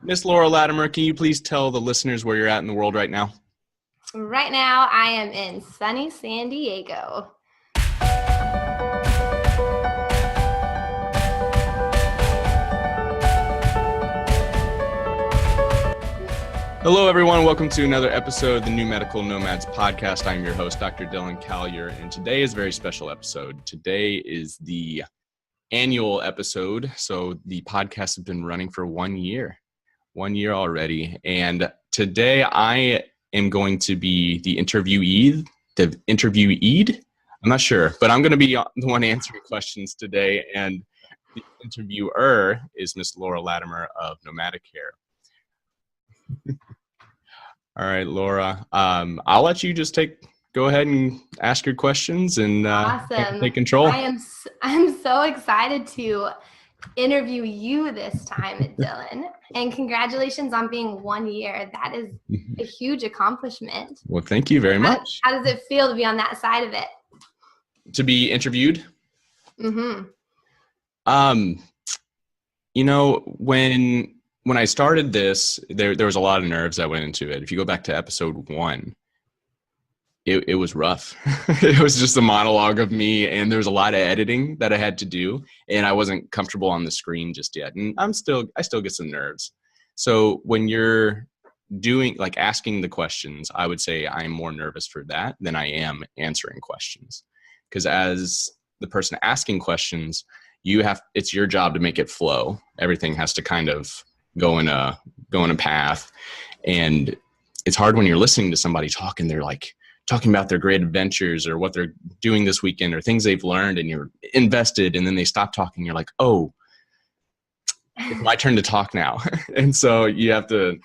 Miss Laura Latimer, can you please tell the listeners where you're at in the world right now? Right now, I am in sunny San Diego. Hello, everyone. Welcome to another episode of the New Medical Nomads Podcast. I'm your host, Dr. Dylan Callier, and today is a very special episode. Today is the annual episode, so the podcast has been running for 1 year. 1 year already, and today I am going to be the interviewee. I'm not sure, but I'm going to be the one answering questions today, and the interviewer is Miss Laura Latimer of Nomadicare. All right, Laura, I'll let you just go ahead and ask your questions and awesome. Take control. I'm so excited to interview you this time, Dylan, and congratulations on being 1 year. That is a huge accomplishment. Well, thank you very much. How does it feel to be on that side of it? To be interviewed? Mm-hmm. When I started this, there was a lot of nerves that went into it. If you go back to episode 1, it was rough. It was just a monologue of me, and there was a lot of editing that I had to do, and I wasn't comfortable on the screen just yet. And I still get some nerves. So when you're asking the questions, I would say I'm more nervous for that than I am answering questions. Because as the person asking questions, it's your job to make it flow. Everything has to kind of go in a path. And it's hard when you're listening to somebody talk and they're like talking about their great adventures or what they're doing this weekend or things they've learned, and you're invested, and then they stop talking. You're like, oh, it's my turn to talk now. And so you have to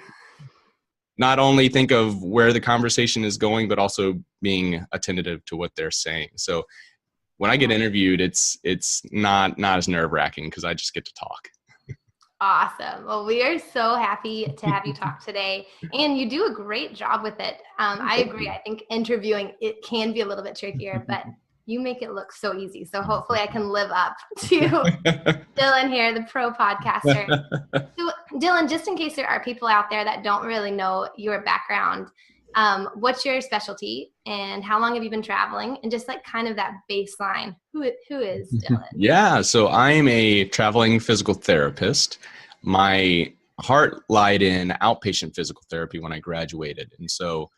not only think of where the conversation is going, but also being attentive to what they're saying. So when I get interviewed, it's not as nerve-wracking because I just get to talk. Awesome. Well, we are so happy to have you talk today, and you do a great job with it. I agree. I think interviewing, it can be a little bit trickier, but you make it look so easy. So hopefully I can live up to Dylan here, the pro podcaster. So Dylan, just in case there are people out there that don't really know your background, what's your specialty and how long have you been traveling, and just like kind of that baseline, who is Dylan? Yeah, so I'm a traveling physical therapist. My heart lied in outpatient physical therapy when I graduated, and so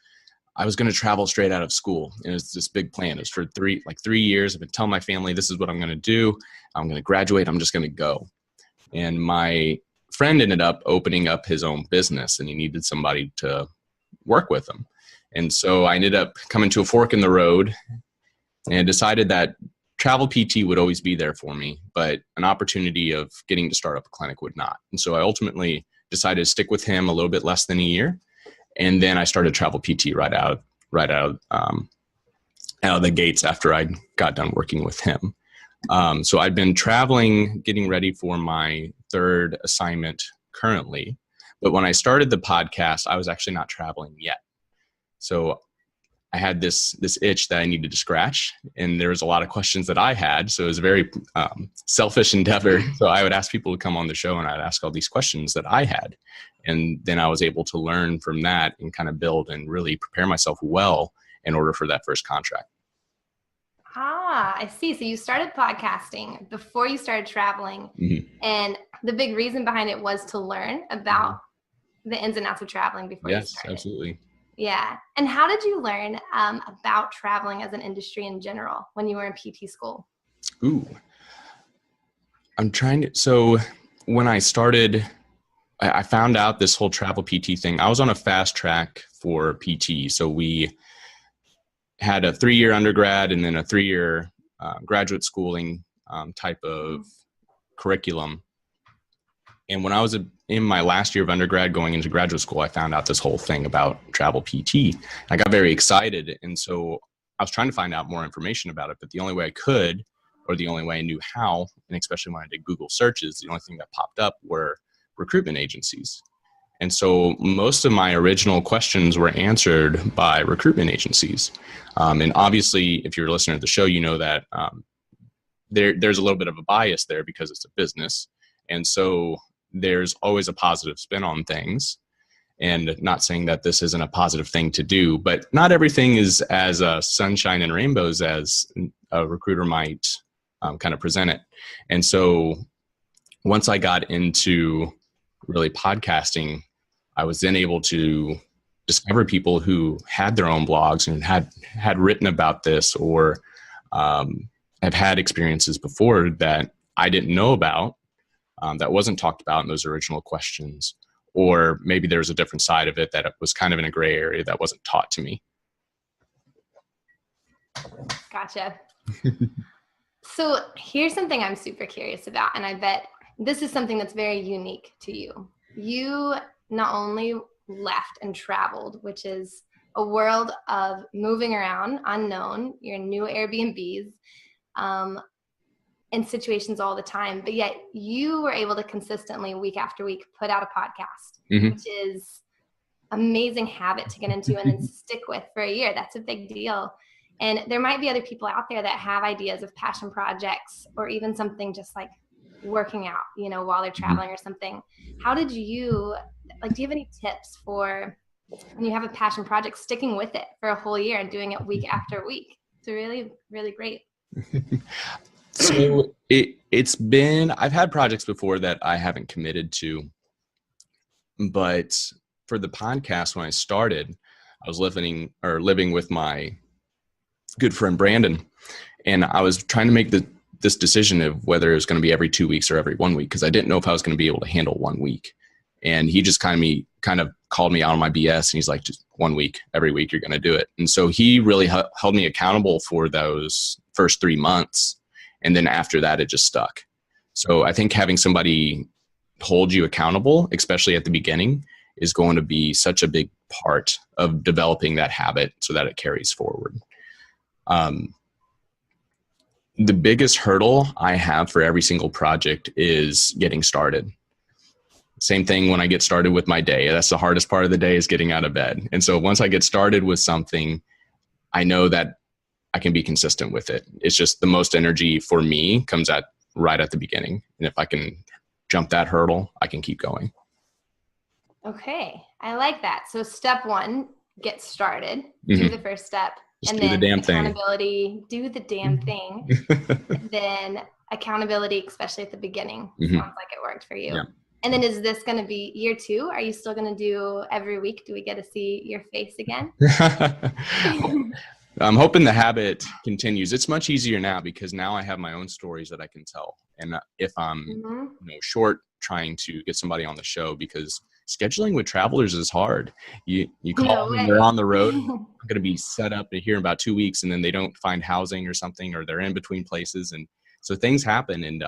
I was going to travel straight out of school, and it was this big plan. It was for 3 years. I've been telling my family, this is what I'm going to do. I'm going to graduate. I'm just going to go. And my friend ended up opening up his own business, and he needed somebody to work with him. And so I ended up coming to a fork in the road and decided that travel PT would always be there for me, but an opportunity of getting to start up a clinic would not. And so I ultimately decided to stick with him a little bit less than a year. And then I started travel PT right out of the gates after I got done working with him. So I've been traveling, getting ready for my 3rd assignment currently. But when I started the podcast, I was actually not traveling yet. So I had this itch that I needed to scratch, and there was a lot of questions that I had. So it was a very selfish endeavor. So I would ask people to come on the show, and I'd ask all these questions that I had. And then I was able to learn from that and kind of build and really prepare myself well in order for that first contract. I see. So you started podcasting before you started traveling. Mm-hmm. And the big reason behind it was to learn about the ins and outs of traveling before you started. Yes, absolutely. Yeah. And how did you learn about traveling as an industry in general when you were in PT school? Ooh. So when I started, I found out this whole travel PT thing. I was on a fast track for PT. So we had a 3-year undergrad and then a 3-year graduate schooling type of curriculum. And when I was in my last year of undergrad going into graduate school, I found out this whole thing about travel PT. I got very excited. And so I was trying to find out more information about it, but the only way I could, or the only way I knew how, and especially when I did Google searches, the only thing that popped up were recruitment agencies. And so most of my original questions were answered by recruitment agencies. And obviously, if you're a listener to the show, you know that there's a little bit of a bias there because it's a business. And so there's always a positive spin on things. And not saying that this isn't a positive thing to do, but not everything is as sunshine and rainbows as a recruiter might kind of present it. And so once I got into really podcasting, I was then able to discover people who had their own blogs and had written about this, or have had experiences before that I didn't know about, that wasn't talked about in those original questions. Or maybe there's a different side of it that it was kind of in a gray area that wasn't taught to me. Gotcha. So here's something I'm super curious about, and I bet this is something that's very unique to you. You not only left and traveled, which is a world of moving around, unknown, your new Airbnbs, in situations all the time, but yet you were able to consistently, week after week, put out a podcast, which is amazing habit to get into and then stick with for a year. That's a big deal. And there might be other people out there that have ideas of passion projects, or even something just like working out, while they're traveling or something. How did you, do you have any tips for when you have a passion project, sticking with it for a whole year and doing it week after week? It's really, really great. So I've had projects before that I haven't committed to, but for the podcast, when I started, I was living with my good friend, Brandon, and I was trying to make this decision of whether it was going to be every 2 weeks or every 1 week, because I didn't know if I was going to be able to handle 1 week. And he just kind of called me out on my BS, and he's like, just 1 week, every week you're going to do it. And so he really held me accountable for those first 3 months. And then after that, it just stuck. So I think having somebody hold you accountable, especially at the beginning, is going to be such a big part of developing that habit so that it carries forward. The biggest hurdle I have for every single project is getting started. Same thing when I get started with my day. That's the hardest part of the day, is getting out of bed. And so once I get started with something, I know that I can be consistent with it. It's just the most energy for me comes right at the beginning. And if I can jump that hurdle, I can keep going. Okay. I like that. So step 1, get started, do the first step. Just and do then the damn accountability, do the damn thing. Then accountability, especially at the beginning. Sounds like it worked for you. Yeah. And then is this going to be year 2? Are you still going to do every week? Do we get to see your face again? I'm hoping the habit continues. It's much easier now because now I have my own stories that I can tell. And if I'm short trying to get somebody on the show, because scheduling with travelers is hard. You call them, they're on the road, I'm going to be set up to here in about 2 weeks, and then they don't find housing or something, or they're in between places. And so things happen. And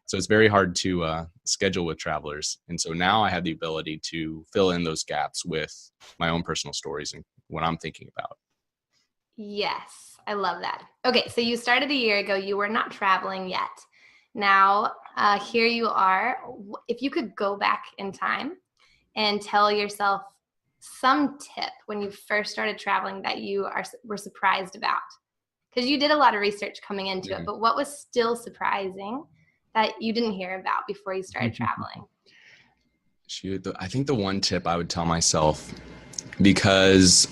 so it's very hard to schedule with travelers. And so now I have the ability to fill in those gaps with my own personal stories and what I'm thinking about. Yes, I love that. Okay, so you started a year ago. You were not traveling yet. Now, here you are. If you could go back in time and tell yourself some tip when you first started traveling that you were surprised about, because you did a lot of research coming into it, but what was still surprising that you didn't hear about before you started traveling? Shoot, I think the one tip I would tell myself, because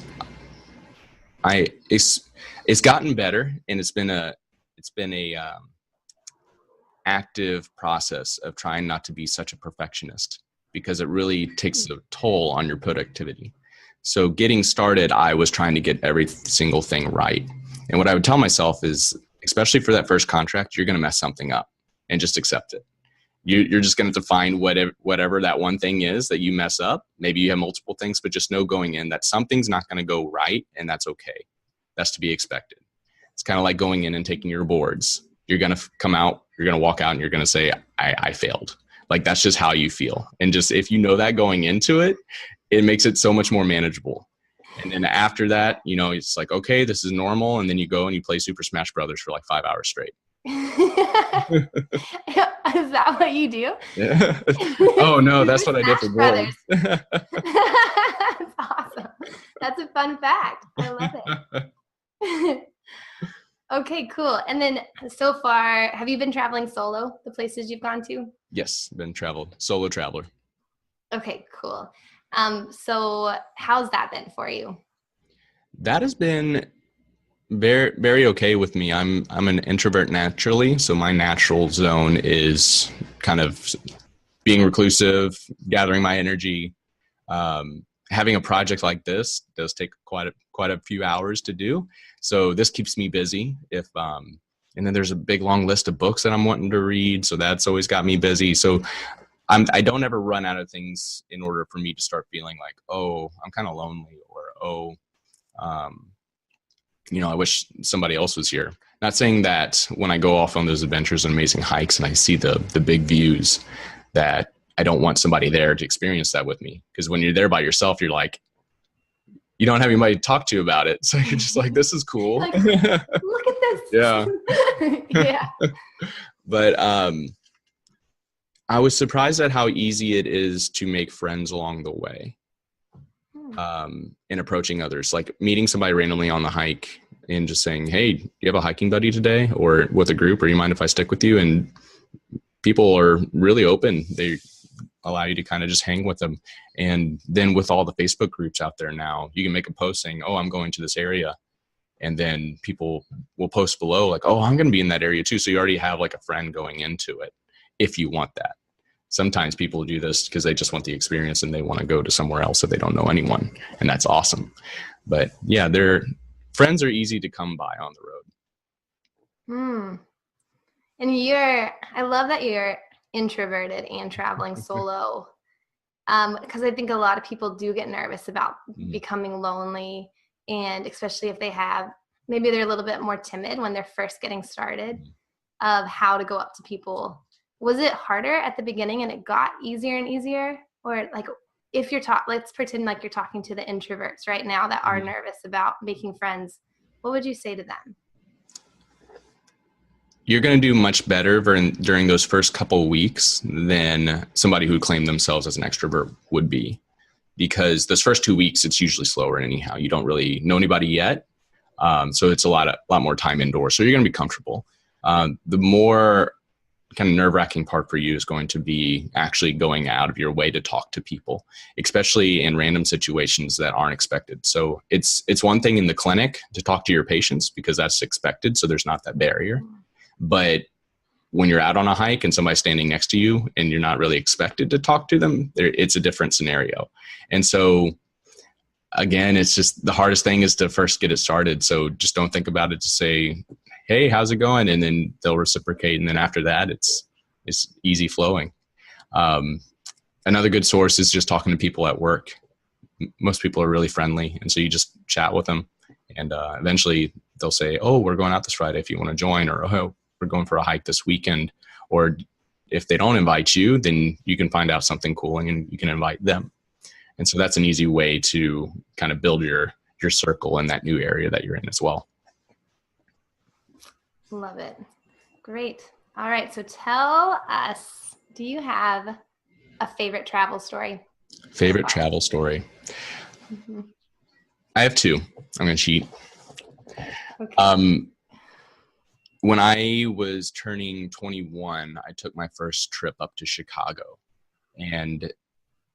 it's gotten better, and it's been a active process of trying not to be such a perfectionist, because it really takes a toll on your productivity. So getting started, I was trying to get every single thing right. And what I would tell myself is, especially for that first contract, you're going to mess something up, and just accept it. You're just going to find whatever that one thing is that you mess up. Maybe you have multiple things, but just know going in that something's not going to go right, and that's okay. That's to be expected. It's kind of like going in and taking your boards. You're going to come out, you're going to walk out, and you're going to say, I failed. Like, that's just how you feel. And just, if you know that going into it, it makes it so much more manageable. And then after that, it's like, okay, this is normal. And then you go and you play Super Smash Brothers for like 5 hours straight. Is that what you do? Yeah. Oh no, that's what I did for boring. That's awesome. That's a fun fact. I love it. Okay, cool. And then so far, have you been traveling solo, the places you've gone to? Yes, solo traveler. Okay, cool. So how's that been for you? That has been very, very okay with me. I'm an introvert naturally, so my natural zone is kind of being reclusive, gathering my energy. Having a project like this does take quite a few hours to do, so this keeps me busy. And then there's a big long list of books that I'm wanting to read, so that's always got me busy. So I don't ever run out of things in order for me to start feeling like, oh, I'm kind of lonely, or I wish somebody else was here. Not saying that when I go off on those adventures and amazing hikes and I see the big views, that I don't want somebody there to experience that with me. Because when you're there by yourself, you're like, you don't have anybody to talk to about it. So you're just like, this is cool. Like, look at this. Yeah. Yeah. But I was surprised at how easy it is to make friends along the way. In approaching others, like meeting somebody randomly on the hike and just saying, hey, do you have a hiking buddy today, or with a group, or you mind if I stick with you? And people are really open. They allow you to kind of just hang with them. And then with all the Facebook groups out there now, you can make a post saying, oh, I'm going to this area. And then people will post below like, oh, I'm going to be in that area too. So you already have like a friend going into it if you want that. Sometimes people do this because they just want the experience and they want to go to somewhere else if they don't know anyone. And that's awesome. But yeah, friends are easy to come by on the road. And I love that you're introverted and traveling solo. Because I think a lot of people do get nervous about becoming lonely. And especially if maybe they're a little bit more timid when they're first getting started, of how to go up to people. Was it harder at the beginning and it got easier and easier? Or like if let's pretend like you're talking to the introverts right now that are nervous about making friends. What would you say to them? You're going to do much better during those first couple weeks than somebody who claimed themselves as an extrovert would be. Because those first 2 weeks, it's usually slower anyhow. You don't really know anybody yet. So it's a lot more time indoors. So you're going to be comfortable. The more kind of nerve-wracking part for you is going to be actually going out of your way to talk to people, especially in random situations that aren't expected. So it's one thing in the clinic to talk to your patients because that's expected. So there's not that barrier. But when you're out on a hike and somebody's standing next to you and you're not really expected to talk to them, it's a different scenario. And so again, it's just the hardest thing is to first get it started. So just don't think about it to say, hey, how's it going? And then they'll reciprocate. And then after that, it's easy flowing. Another good source is just talking to people at work. Most people are really friendly. And so you just chat with them. And eventually they'll say, oh, we're going out this Friday if you want to join, or oh, we're going for a hike this weekend. Or if they don't invite you, then you can find out something cool and you can invite them. And so that's an easy way to kind of build your circle in that new area that you're in as well. Love it. Great. All right. So tell us, do you have a favorite travel story? Favorite travel story? I have two. I'm going to cheat. Okay. When I was turning 21, I took my first trip up to Chicago. And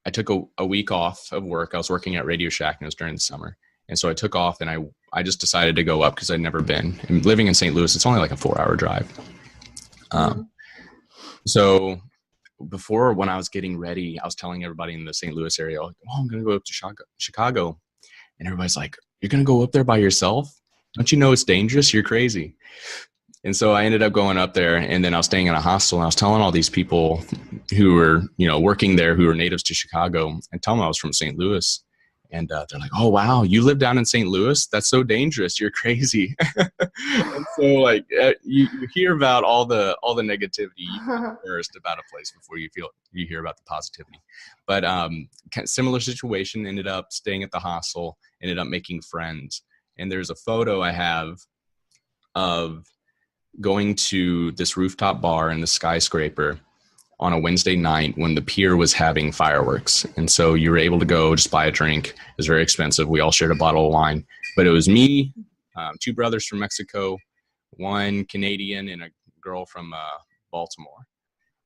I took a week off of work. I was working at Radio Shack and it was during the summer. And so I took off and I just decided to go up because I'd never been. And living in St. Louis, it's only like a 4-hour drive. So before, when I was getting ready, I was telling everybody in the St. Louis area, like, oh, I'm going to go up to Chicago. And everybody's like, you're going to go up there by yourself? Don't you know it's dangerous? You're crazy. And so I ended up going up there, and then I was staying in a hostel, and I was telling all these people who were, working there, who were natives to Chicago, and telling them I was from St. Louis. And they're like, oh, wow, you live down in St. Louis? That's so dangerous. You're crazy. And so like you hear about all the negativity first about a place before you hear about the positivity. But kind of similar situation, ended up staying at the hostel, ended up making friends. And there's a photo I have of going to this rooftop bar in the SkyScraper on a Wednesday night when the pier was having fireworks. And so you were able to go just buy a drink. It was very expensive. We all shared a bottle of wine, but it was me, 2 brothers from Mexico, one Canadian, and a girl from Baltimore.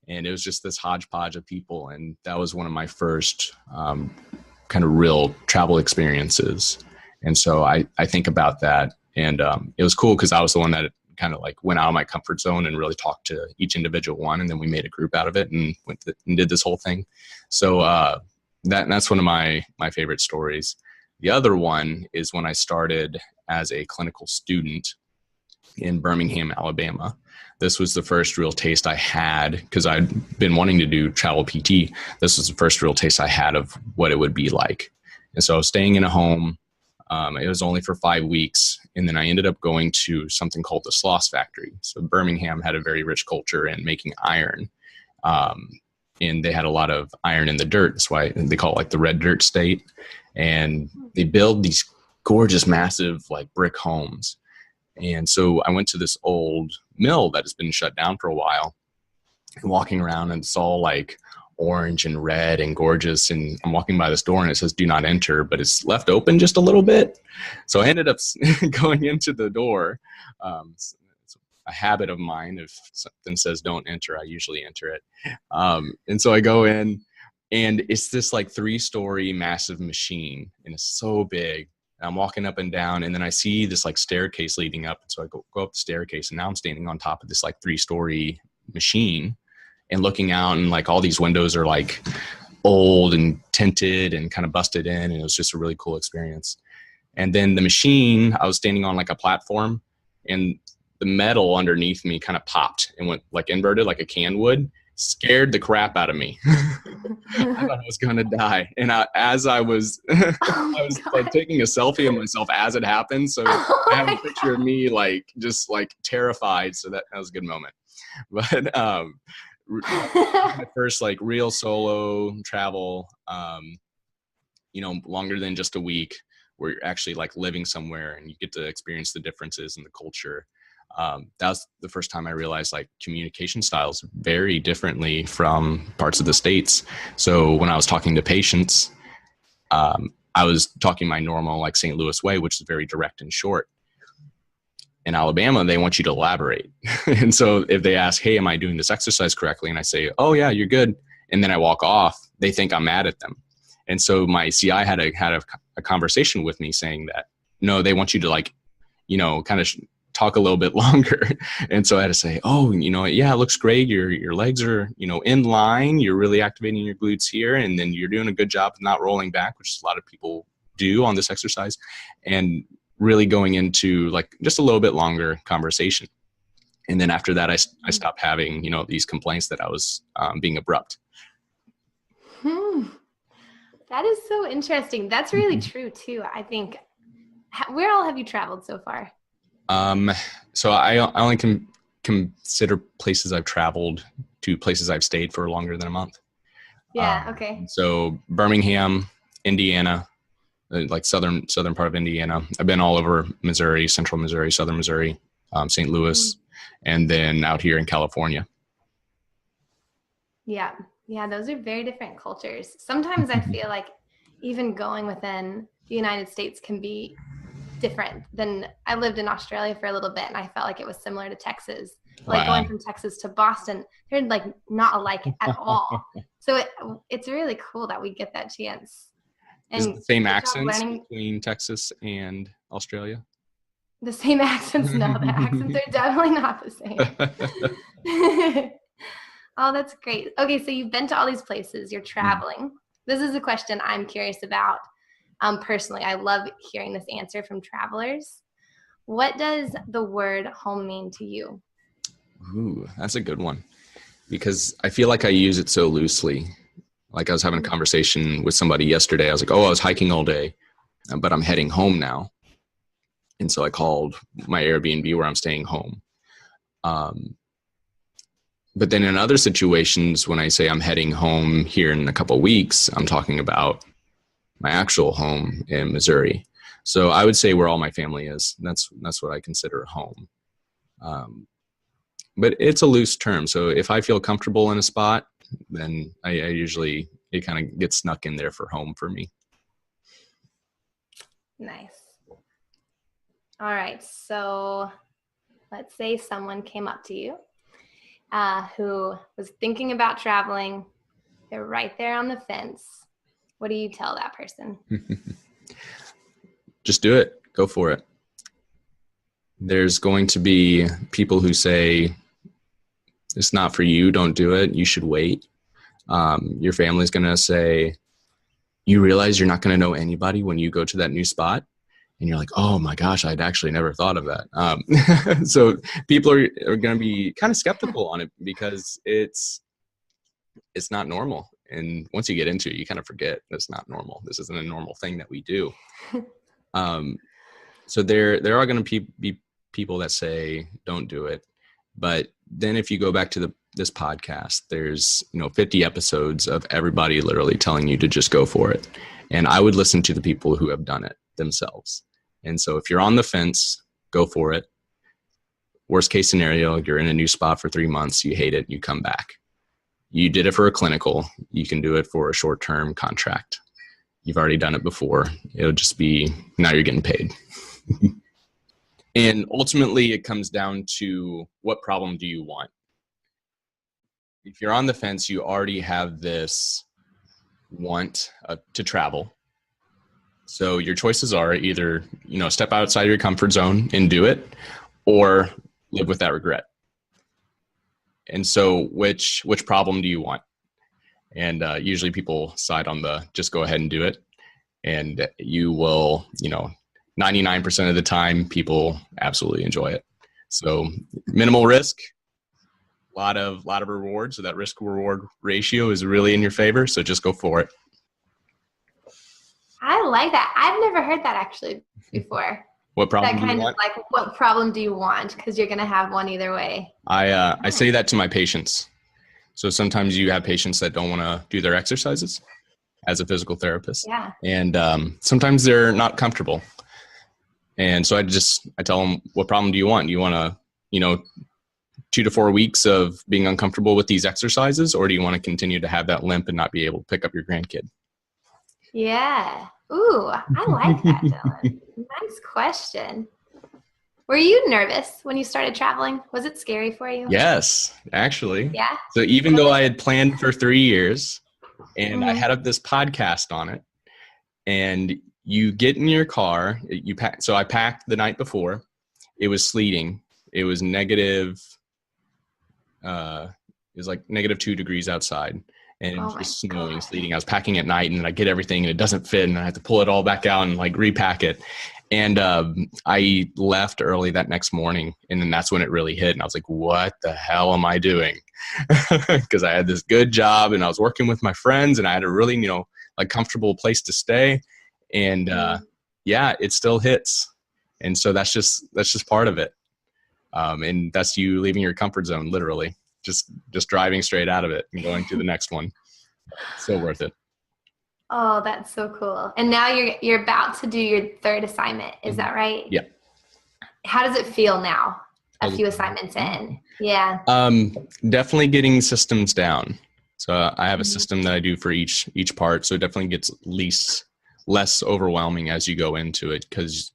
And it was just this hodgepodge of people. And that was one of my first kind of real travel experiences. And so I think about that. And it was cool because I was the one that kind of like went out of my comfort zone and really talked to each individual one. And then we made a group out of it and and did this whole thing. So that's one of my favorite stories. The other one is when I started as a clinical student in Birmingham, Alabama. This was the first real taste I had because I'd been wanting to do travel PT. This was the first real taste I had of what it would be like. And so I was staying in a home. It was only for 5 weeks. And then I ended up going to something called the Sloss factory. So Birmingham had a very rich culture in making iron. And they had a lot of iron in the dirt. That's why they call it like the red dirt state. And they build these gorgeous, massive like brick homes. And so I went to this old mill that has been shut down for a while, and walking around, and it's all like orange and red and gorgeous. And I'm walking by this door and it says, "Do not enter," but it's left open just a little bit. So I ended up going into the door. It's a habit of mine. If something says don't enter, I usually enter it. And so I go in, and it's this like 3-story massive machine, and it's so big. I'm walking up and down, and then I see this like staircase leading up. And so I go up the staircase, and now I'm standing on top of this like 3-story machine and looking out, and like all these windows are like old and tinted and kind of busted in. And it was just a really cool experience. And then the machine, I was standing on like a platform, and the metal underneath me kind of popped and went like inverted like a can would. Scared the crap out of me. I thought I was going to die. And as I was, I was like taking a selfie of myself as it happened. So I have a picture of me like just like terrified. So that was a good moment. But my first like real solo travel, longer than just a week, where you're actually like living somewhere and you get to experience the differences in the culture. That was the first time I realized like communication styles vary differently from parts of the States. So when I was talking to patients, I was talking my normal like St. Louis way, which is very direct and short. In Alabama, they want you to elaborate. And so if they ask, "Hey, am I doing this exercise correctly?" And I say, "Oh yeah, you're good," and then I walk off, they think I'm mad at them. And so my CI had a conversation with me saying that, no, they want you to like, kind of talk a little bit longer. And so I had to say, "Oh, yeah, it looks great. Your legs are, in line. You're really activating your glutes here. And then you're doing a good job of not rolling back," which a lot of people do on this exercise. And really going into like just a little bit longer conversation. And then after that, I stopped having, these complaints that I was being abrupt. That is so interesting. That's really true too. I think, where all have you traveled so far? So I only can consider places I've traveled to places I've stayed for longer than a month. Yeah. Okay. So Birmingham, Indiana, like southern part of Indiana. I've been all over Missouri, central Missouri, southern Missouri, St. Louis, and then out here in California. Yeah. Yeah. Those are very different cultures. Sometimes I feel like even going within the United States can be different than. I lived in Australia for a little bit, and I felt like it was similar to Texas. Like going from Texas to Boston, they're like not alike at all. So it's really cool that we get that chance. And is it the same accents between Texas and Australia? The same accents? No, the accents are definitely not the same. Oh, that's great. Okay, so you've been to all these places. You're traveling. This is a question I'm curious about. Personally, I love hearing this answer from travelers. What does the word home mean to you? Ooh, that's a good one, because I feel like I use it so loosely. Like I was having a conversation with somebody yesterday. I was like, "Oh, I was hiking all day, but I'm heading home now." And so I called my Airbnb where I'm staying home. But then in other situations, when I say I'm heading home here in a couple of weeks, I'm talking about my actual home in Missouri. So I would say where all my family is. That's what I consider home. But it's a loose term. So if I feel comfortable in a spot, then I usually, it kind of gets snuck in there for home for me. Nice. All right. So let's say someone came up to you who was thinking about traveling. They're right there on the fence. What do you tell that person? Just do it. Go for it. There's going to be people who say, it's not for you, don't do it, you should wait. Your family's going to say, you realize you're not going to know anybody when you go to that new spot? And you're like, oh my gosh, I'd actually never thought of that. So people are going to be kind of skeptical on it because it's not normal. And once you get into it, you kind of forget it's not normal. This isn't a normal thing that we do. So there are going to be people that say, don't do it. But then if you go back to this podcast, there's 50 episodes of everybody literally telling you to just go for it. And I would listen to the people who have done it themselves. And so if you're on the fence, go for it. Worst case scenario, you're in a new spot for 3 months, you hate it, you come back. You did it for a clinical, you can do it for a short-term contract. You've already done it before. It'll just be, now you're getting paid. And ultimately it comes down to, what problem do you want? If you're on the fence, you already have this want to travel. So your choices are either, step outside your comfort zone and do it, or live with that regret. And so which problem do you want? And usually people side on the just go ahead and do it. And you will, 99% of the time, people absolutely enjoy it. So minimal risk, a lot of rewards. So that risk reward ratio is really in your favor. So just go for it. I like that. I've never heard that actually before. What problem that do you kind want? of like, what problem do you want? Because you're going to have one either way. I say that to my patients. So sometimes you have patients that don't want to do their exercises as a physical therapist. Yeah. And sometimes they're not comfortable. And so I tell them, what problem do you want? Do you want to, 2 to 4 weeks of being uncomfortable with these exercises, or do you want to continue to have that limp and not be able to pick up your grandkid? Yeah. Ooh, I like that, Dylan. Nice question. Were you nervous when you started traveling? Was it scary for you? Yes, actually. Yeah. So even though I had planned for 3 years and I had this podcast on it, and you get in your car, so I packed the night before. It was sleeting. It was negative. It was like -2 degrees outside, and it was snowing, sleeting. I was packing at night, and I get everything, and it doesn't fit, and I have to pull it all back out and like repack it. And I left early that next morning, and then that's when it really hit. And I was like, what the hell am I doing? Because I had this good job, and I was working with my friends, and I had a really, like comfortable place to stay. And yeah, it still hits. And so that's just part of it. And that's you leaving your comfort zone, literally, just driving straight out of it and going to the next one. So worth it. Oh, that's so cool. And now you're about to do your third assignment. Is that right? Yeah. How does it feel now? A few assignments in. Yeah. Definitely getting systems down. So I have a system that I do for each part. So it definitely gets less overwhelming as you go into it, because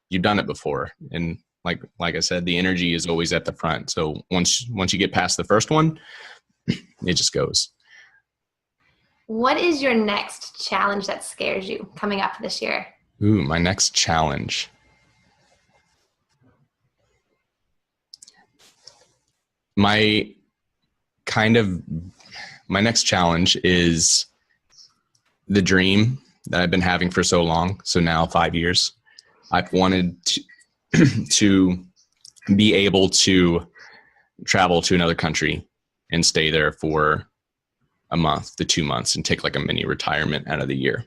you've done it before. And like I said, the energy is always at the front. So once you get past the first one, it just goes. What is your next challenge that scares you coming up this year? Ooh, my next challenge. My next challenge is the dream that I've been having for so long. So now 5 years, I've wanted to be able to travel to another country and stay there for a month to 2 months and take like a mini retirement out of the year.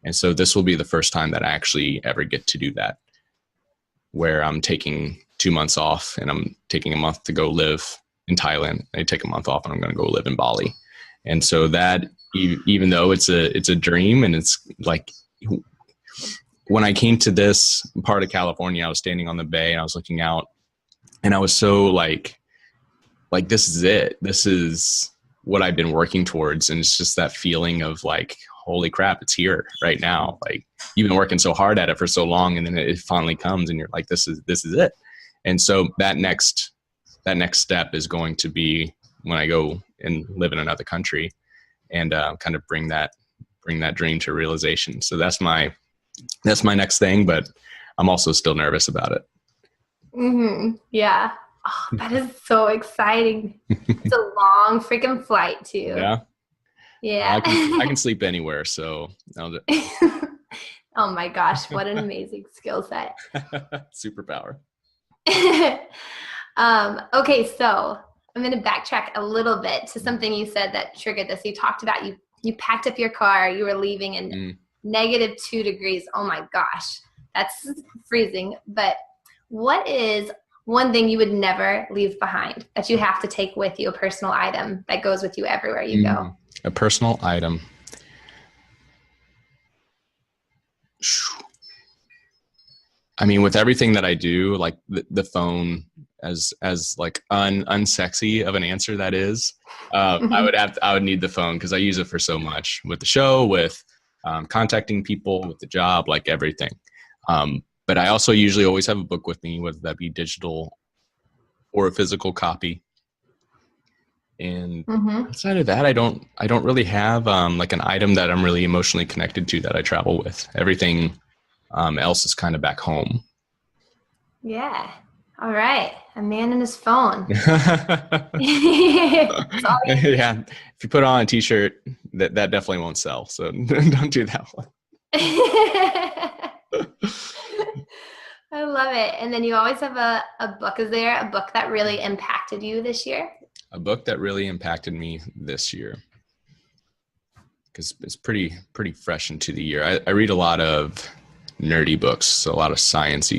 And so this will be the first time that I actually ever get to do that, where I'm taking 2 months off and I'm taking a month to go live in Thailand. I take a month off and I'm going to go live in Bali. And so that, even though it's a dream, and it's like, when I came to this part of California, I was standing on the bay and I was looking out, and I was so like, this is it. This is what I've been working towards. And it's just that feeling of like, holy crap, it's here right now. Like, you've been working so hard at it for so long, and then it finally comes and you're like, this is it. And so that next step is going to be when I go and live in another country and kind of bring that dream to realization. So that's my next thing, but I'm also still nervous about it. Mm-hmm. Yeah. Oh, that is so exciting. It's a long freaking flight too. Yeah. Yeah. I can sleep anywhere. So oh my gosh, what an amazing skill set. Superpower. Okay, so I'm going to backtrack a little bit to something you said that triggered this. You talked about you packed up your car, you were leaving in -2 degrees. Oh my gosh, that's freezing. But what is one thing you would never leave behind that you have to take with you, a personal item that goes with you everywhere you go? A personal item. I mean, with everything that I do, like the phone, as like unsexy of an answer that is, I would need the phone because I use it for so much with the show, with contacting people, with the job, like everything. But I also usually always have a book with me, whether that be digital or a physical copy. And outside of that, I don't really have like an item that I'm really emotionally connected to that I travel with. Everything else is kind of back home. Yeah. All right. A man and his phone. Yeah. If you put on a t-shirt, that definitely won't sell. So don't do that one. I love it. And then you always have a book. Is there a book that really impacted you this year? A book that really impacted me this year, because it's pretty fresh into the year. I read a lot of nerdy books, so a lot of science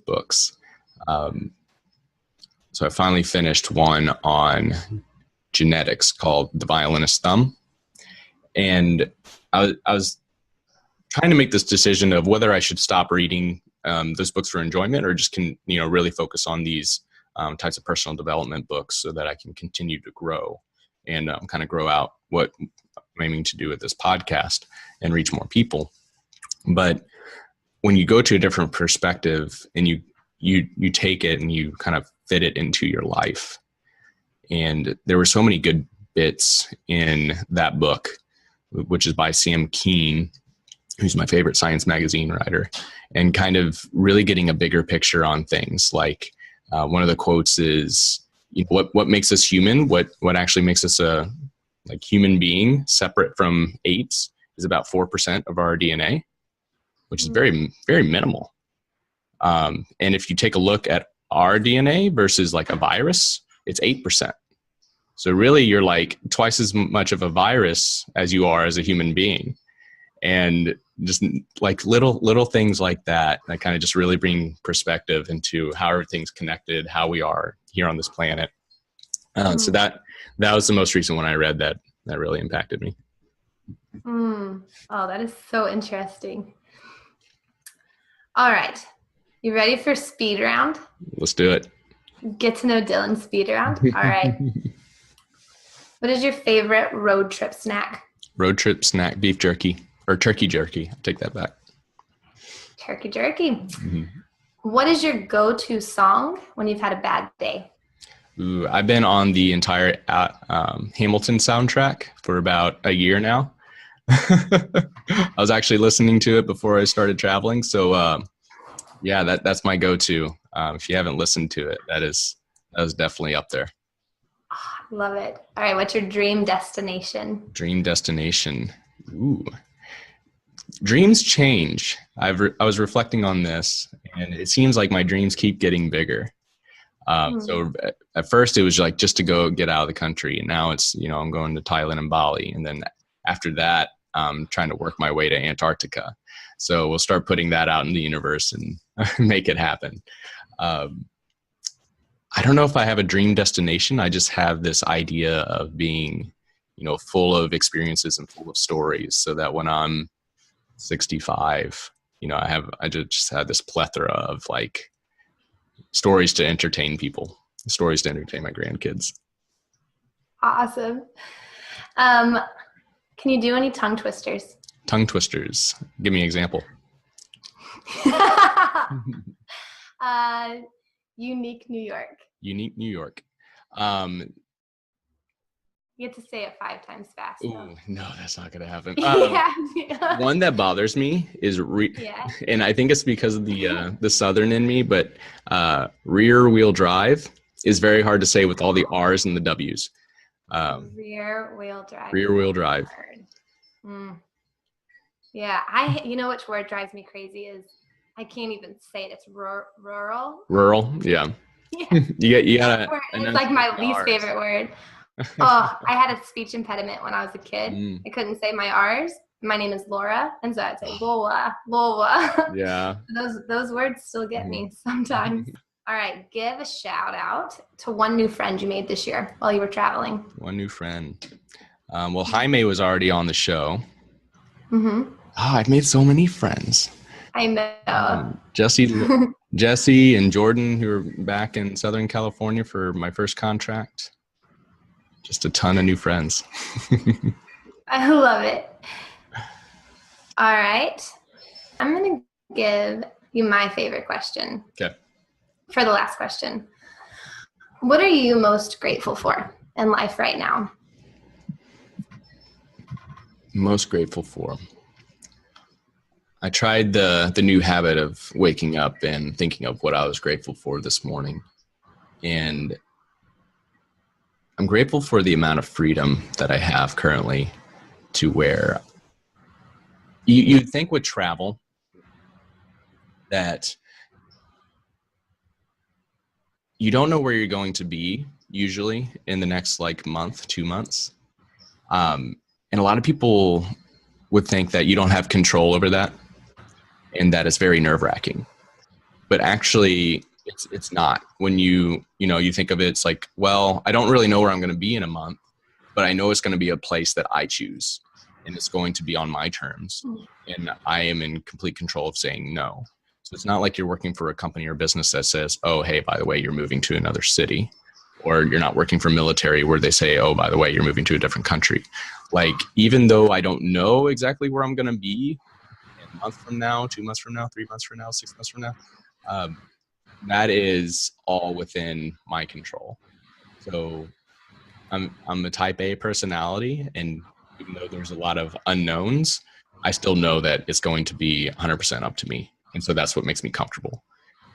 books. So I finally finished one on genetics called The Violinist's Thumb. And I was trying to make this decision of whether I should stop reading those books for enjoyment or just really focus on these types of personal development books so that I can continue to grow and kind of grow out what I'm aiming to do with this podcast and reach more people. But when you go to a different perspective and you take it and you kind of fit it into your life, and there were so many good bits in that book, which is by Sam Keen, who's my favorite science magazine writer, and kind of really getting a bigger picture on things. Like one of the quotes is, what makes us human, what actually makes us a human being separate from apes is about 4% of our DNA, which is very, very minimal. And if you take a look at our DNA versus like a virus, it's 8%. So really you're like twice as much of a virus as you are as a human being. And just like little things like that kind of just really bring perspective into how everything's connected, how we are here on this planet. So that was the most recent one I read that really impacted me. Oh, that is so interesting. All right. You ready for speed round? Let's do it. Get to know Dylan speed round. All right. What is your favorite road trip snack? Road trip snack, beef jerky or turkey jerky. I'll take that back. Turkey jerky. What is your go-to song when you've had a bad day? Ooh, I've been on the entire Hamilton soundtrack for about a year now. I was actually listening to it before I started traveling. So yeah, that's my go-to. If you haven't listened to it, that is definitely up there. Oh, love it. All right. What's your dream destination? Dream destination. Ooh. Dreams change. I was reflecting on this, and it seems like my dreams keep getting bigger. So at first it was like just to go get out of the country. And now it's, I'm going to Thailand and Bali. And then after that, I'm trying to work my way to Antarctica. So we'll start putting that out in the universe and make it happen. I don't know if I have a dream destination. I just have this idea of being, full of experiences and full of stories, so that when I'm 65, I just have this plethora of like stories to entertain people, stories to entertain my grandkids. Awesome. Can you do any tongue twisters? Tongue twisters. Give me an example. Unique New York. Unique New York. You get to say it 5 times fast. Ooh, no, that's not gonna happen. Yeah. One that bothers me is and I think it's because of the Southern in me, but rear wheel drive is very hard to say with all the R's and the W's. Rear wheel drive. Rear wheel drive. Yeah, you know which word drives me crazy is I can't even say it. It's rural. Rural, yeah. Yeah. you gotta. It's like my least favorite word. Oh, I had a speech impediment when I was a kid. I couldn't say my R's. My name is Laura, and so I'd say Lola. Yeah. Those words still get me sometimes. All right, give a shout out to one new friend you made this year while you were traveling. One new friend. Well, Jaime was already on the show. Oh, I've made so many friends. I know. Jesse and Jordan, who are back in Southern California for my first contract. Just a ton of new friends. I love it. All right. I'm going to give you my favorite question. Okay. For the last question. What are you most grateful for in life right now? Most grateful for. I tried the new habit of waking up and thinking of what I was grateful for this morning. And I'm grateful for the amount of freedom that I have currently to where you'd think with travel that you don't know where you're going to be usually in the next month, 2 months. And a lot of people would think that you don't have control over that and that it's very nerve-wracking. But actually, it's not. When you think of it, it's like, well, I don't really know where I'm going to be in a month, but I know it's going to be a place that I choose and it's going to be on my terms. And I am in complete control of saying no. So it's not like you're working for a company or business that says, oh, hey, by the way, you're moving to another city. Or you're not working for military where they say, oh, by the way, you're moving to a different country. Even though I don't know exactly where I'm going to be a month from now, 2 months from now, 3 months from now, 6 months from now, that is all within my control. So I'm a type A personality, and even though there's a lot of unknowns, I still know that it's going to be 100% up to me. And so that's what makes me comfortable.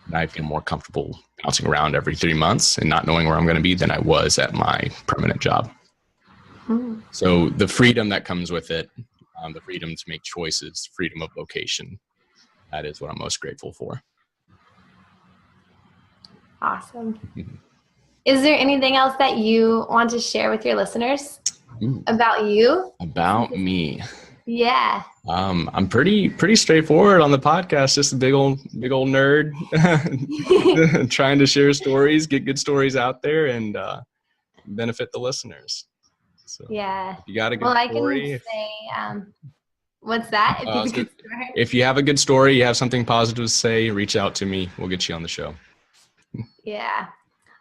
And I feel more comfortable bouncing around every 3 months and not knowing where I'm going to be than I was at my permanent job. So the freedom that comes with it, the freedom to make choices, freedom of location, that is what I'm most grateful for. Awesome. Is there anything else that you want to share with your listeners about you? About me? Yeah. I'm pretty straightforward on the podcast. Just a big old nerd trying to share stories, get good stories out there, and benefit the listeners. So yeah. If you got a good story. I can say, what's that? If you have a good story, you have something positive to say, reach out to me. We'll get you on the show. Yeah.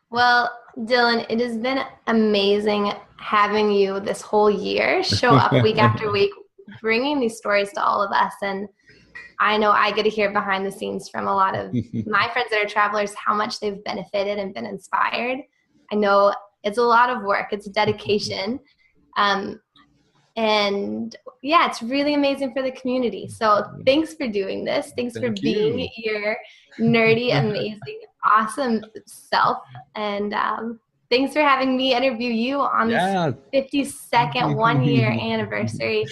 Well, Dylan, it has been amazing having you this whole year show up week after week, bringing these stories to all of us. And I know I get to hear behind the scenes from a lot of my friends that are travelers, how much they've benefited and been inspired. I know it's a lot of work. It's dedication. And yeah, it's really amazing for the community. So thanks for doing this. Thanks for being your nerdy, amazing, awesome self. And thanks for having me interview you on this 52nd 1 year anniversary.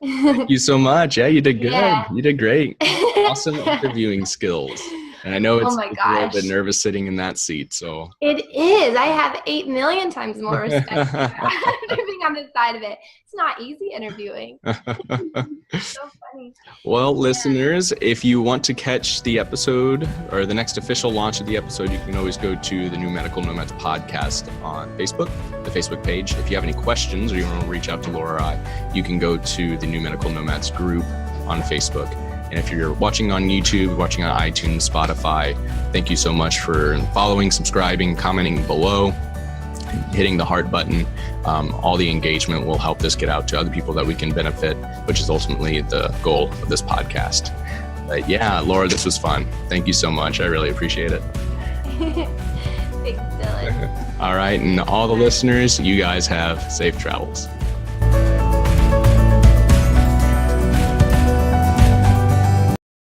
Thank you so much. Yeah, you did good. Yeah. You did great. Awesome interviewing skills. And I know it's a little bit nervous sitting in that seat. So it is. I have 8 million times more respect for being on this side of it. It's not easy interviewing. So funny. Well, listeners, if you want to catch the episode or the next official launch of the episode, you can always go to the new Medical Nomads Podcast on Facebook, the Facebook page. If you have any questions or you want to reach out to Laura or I, you can go to the new Medical Nomads group on Facebook. And if you're watching on YouTube, watching on iTunes, Spotify, thank you so much for following, subscribing, commenting below, hitting the heart button. All the engagement will help this get out to other people that we can benefit, which is ultimately the goal of this podcast. But yeah, Laura, this was fun. Thank you so much. I really appreciate it. Thanks, Dylan. All right. And all the listeners, you guys have safe travels.